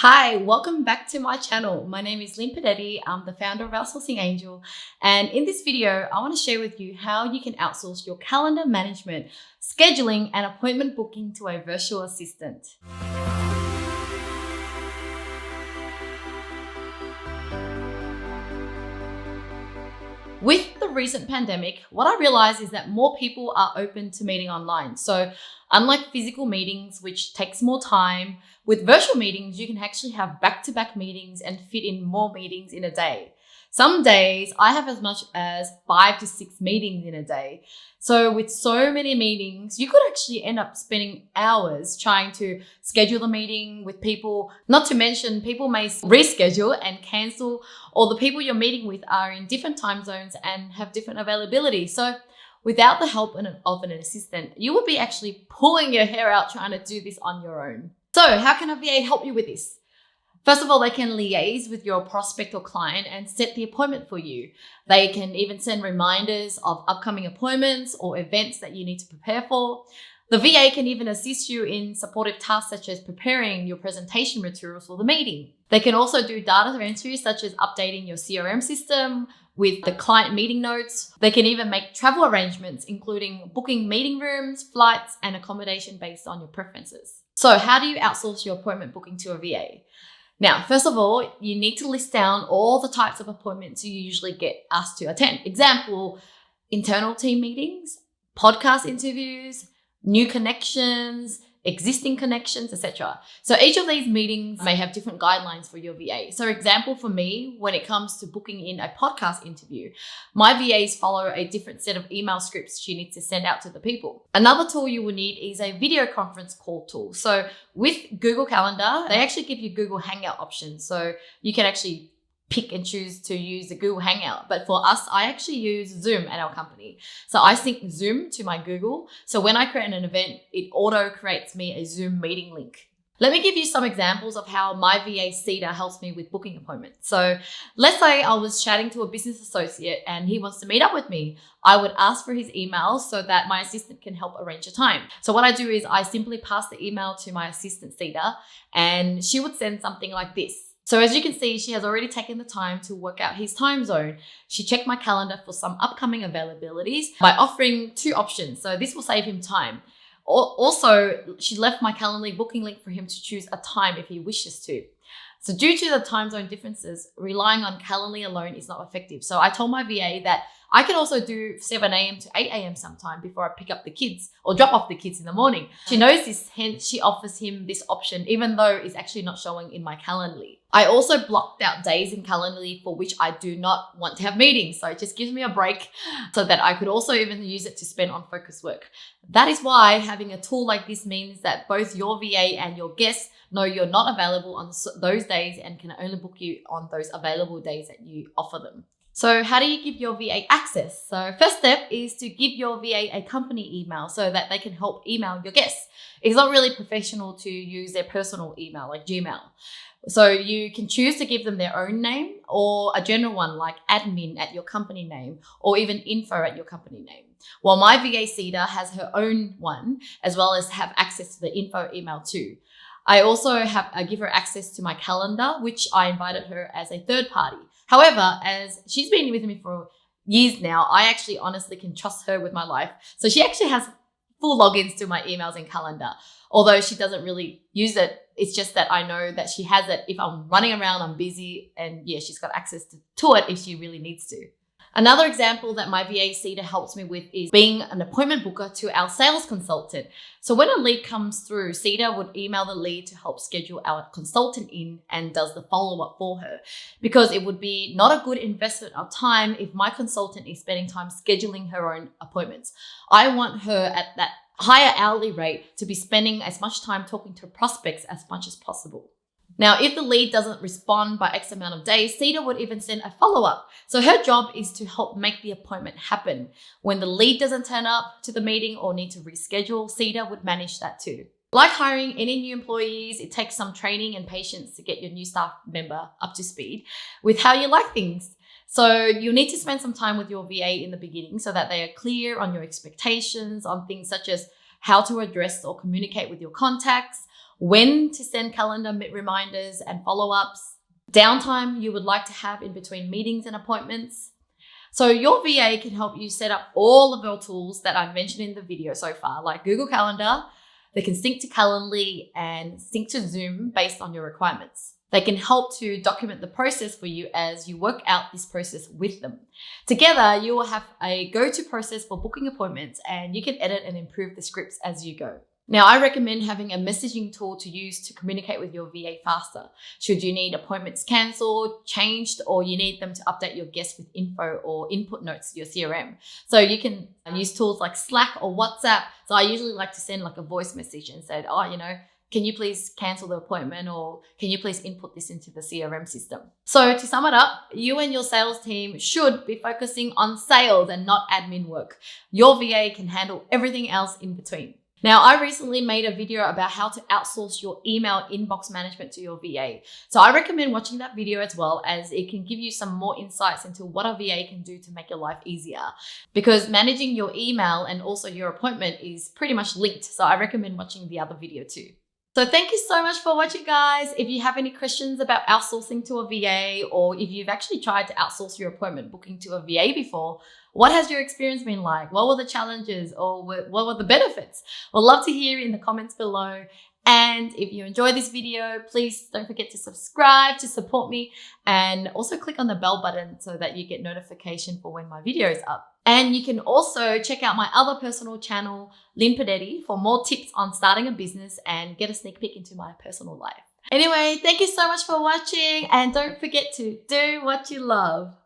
Hi, welcome back to my channel. My name is Linh Podetti. I'm the founder of Outsourcing Angel. And in this video, I want to share with you how you can outsource your calendar management, scheduling, and appointment booking to a virtual assistant. With the recent pandemic, what I realized is that more people are open to meeting online. So unlike physical meetings, which takes more time, with virtual meetings, you can actually have back-to-back meetings and fit in more meetings in a day. Some days I have as much as 5 to 6 meetings in a day. So with so many meetings, you could actually end up spending hours trying to schedule the meeting with people. Not to mention, people may reschedule and cancel, or the people you're meeting with are in different time zones and have different availability. So without the help of an assistant, you would be actually pulling your hair out trying to do this on your own. So how can a VA help you with this? First of all, they can liaise with your prospect or client and set the appointment for you. They can even send reminders of upcoming appointments or events that you need to prepare for. The VA can even assist you in supportive tasks such as preparing your presentation materials for the meeting. They can also do data entry such as updating your CRM system with the client meeting notes. They can even make travel arrangements, including booking meeting rooms, flights, and accommodation based on your preferences. So how do you outsource your appointment booking to a VA? Now, first of all, you need to list down all the types of appointments you usually get asked to attend. Example, internal team meetings, podcast interviews, new connections, existing connections, etc. So each of these meetings may have different guidelines for your VA. So example for me, when it comes to booking in a podcast interview, my VAs follow a different set of email scripts she needs to send out to the people. Another tool you will need is a video conference call tool. So with Google Calendar, they actually give you Google Hangout options. So you can actually pick and choose to use the Google Hangout. But for us, I actually use Zoom at our company. So I sync Zoom to my Google. So when I create an event, it auto creates me a Zoom meeting link. Let me give you some examples of how my VA Cedar helps me with booking appointments. So let's say I was chatting to a business associate and he wants to meet up with me. I would ask for his email so that my assistant can help arrange a time. So what I do is I simply pass the email to my assistant Cedar and she would send something like this. So as you can see, she has already taken the time to work out his time zone. She checked my calendar for some upcoming availabilities by offering 2 options. So this will save him time. Also, she left my Calendly booking link for him to choose a time if he wishes to. So due to the time zone differences, relying on Calendly alone is not effective. So I told my VA that I can also do 7 a.m. to 8 a.m. sometime before I pick up the kids or drop off the kids in the morning. She knows this, hence she offers him this option, even though it's actually not showing in my Calendly. I also blocked out days in Calendly for which I do not want to have meetings. So it just gives me a break so that I could also even use it to spend on focus work. That is why having a tool like this means that both your VA and your guests know you're not available on those days and can only book you on those available days that you offer them. So how do you give your VA access? So first step is to give your VA a company email so that they can help email your guests. It's not really professional to use their personal email like Gmail. So you can choose to give them their own name or a general one like admin at your company name or even info at your company name. While my VA Cedar has her own one as well as have access to the info email too. I also give her access to my calendar, which I invited her as a third party. However, as she's been with me for years now, I actually honestly can trust her with my life. So she actually has full logins to my emails and calendar. Although she doesn't really use it, it's just that I know that she has it. If I'm running around, I'm busy, and yeah, she's got access to it if she really needs to. Another example that my VA Cedar helps me with is being an appointment booker to our sales consultant. So when a lead comes through, Cedar would email the lead to help schedule our consultant in and does the follow-up for her. Because it would be not a good investment of time if my consultant is spending time scheduling her own appointments. I want her at that higher hourly rate to be spending as much time talking to prospects as much as possible. Now, if the lead doesn't respond by X amount of days, Cedar would even send a follow-up. So her job is to help make the appointment happen. When the lead doesn't turn up to the meeting or need to reschedule, Cedar would manage that too. Like hiring any new employees, it takes some training and patience to get your new staff member up to speed with how you like things. So you need to spend some time with your VA in the beginning so that they are clear on your expectations on things such as how to address or communicate with your contacts, when to send calendar reminders and follow-ups, downtime you would like to have in between meetings and appointments. So your VA can help you set up all of your tools that I've mentioned in the video so far, like Google Calendar. They can sync to Calendly and sync to Zoom based on your requirements. They can help to document the process for you as you work out this process with them. Together, you will have a go-to process for booking appointments, and you can edit and improve the scripts as you go. Now, I recommend having a messaging tool to use to communicate with your VA faster. Should you need appointments cancelled, changed, or you need them to update your guests with info or input notes to your CRM. So you can use tools like Slack or WhatsApp. So I usually like to send like a voice message and say, can you please cancel the appointment, or can you please input this into the CRM system? So to sum it up, you and your sales team should be focusing on sales and not admin work. Your VA can handle everything else in between. Now, I recently made a video about how to outsource your email inbox management to your VA. So I recommend watching that video as well, as it can give you some more insights into what a VA can do to make your life easier. Because managing your email and also your appointment is pretty much linked. So I recommend watching the other video too. So thank you so much for watching, guys. If you have any questions about outsourcing to a VA, or if you've actually tried to outsource your appointment booking to a VA before, what has your experience been like? What were the challenges, or what were the benefits? We'd love to hear in the comments below. And if you enjoyed this video, please don't forget to subscribe to support me, and also click on the bell button so that you get notification for when my video is up. And you can also check out my other personal channel, Linh Podetti, for more tips on starting a business and get a sneak peek into my personal life. Anyway, thank you so much for watching, and don't forget to do what you love.